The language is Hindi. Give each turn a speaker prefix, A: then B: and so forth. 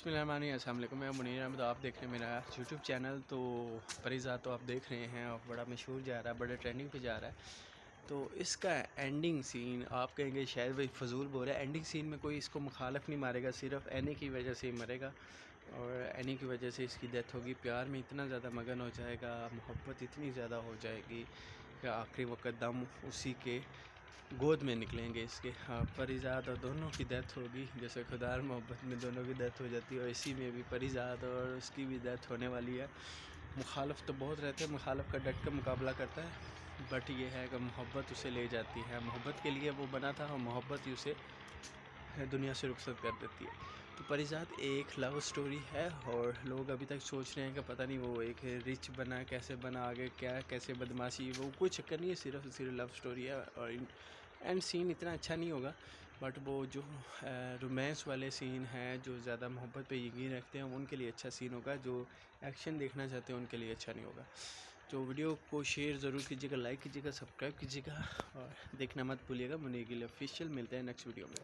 A: बिस्मिल्लाहिर्रहमानिर्रहीम, अस्सलाम वालेकुम। मैं मुनीर अहमद, आप देख रहे हैं मेरा यूट्यूब चैनल। तो परिज़ात तो आप देख रहे हैं और बड़ा मशहूर जा रहा है, बड़े ट्रेंडिंग पे जा रहा है। तो इसका एंडिंग सीन आप कहेंगे शायद वही फजूल बोल रहा है। एंडिंग सीन में कोई इसको मुखालफ नहीं मारेगा, सिर्फ एनी की वजह से ही मरेगा और एनी की वजह से इसकी डेथ होगी। प्यार में इतना ज़्यादा मगन हो जाएगा, मोहब्बत इतनी ज़्यादा हो जाएगी कि आखिरी वक्त दम उसी के गोद में निकलेंगे इसके। हाँ, परिज़ात और दोनों की डेथ होगी, जैसे खुदार मोहब्बत में दोनों की डेथ हो जाती है और इसी में भी परिज़ात और उसकी भी डेथ होने वाली है। मुखालफ तो बहुत रहते हैं, मुखालफ का डट कर मुकाबला करता है, बट ये है कि मोहब्बत उसे ले जाती है। मोहब्बत के लिए वो बना था और मोहब्बत ही उसे दुनिया से रुखसत कर देती है। तो परिज़ात एक लव स्टोरी है और लोग अभी तक सोच रहे हैं कि पता नहीं वो एक रिच बना, कैसे बना, आगे क्या कैसे बदमाशी, वो कोई चक्कर नहीं है, सिर्फ लव स्टोरी है। और एंड सीन इतना अच्छा नहीं होगा, बट वो जो रोमांस वाले सीन हैं, जो ज़्यादा मोहब्बत पे यकीन रखते हैं, उनके लिए अच्छा सीन होगा। जो एक्शन देखना चाहते हैं उनके लिए अच्छा नहीं होगा। तो वीडियो को शेयर ज़रूर कीजिएगा, लाइक कीजिएगा, सब्सक्राइब कीजिएगा और देखना मत भूलिएगा। मुनीर गिल ऑफिशियल। मिलते हैं नेक्स्ट वीडियो में।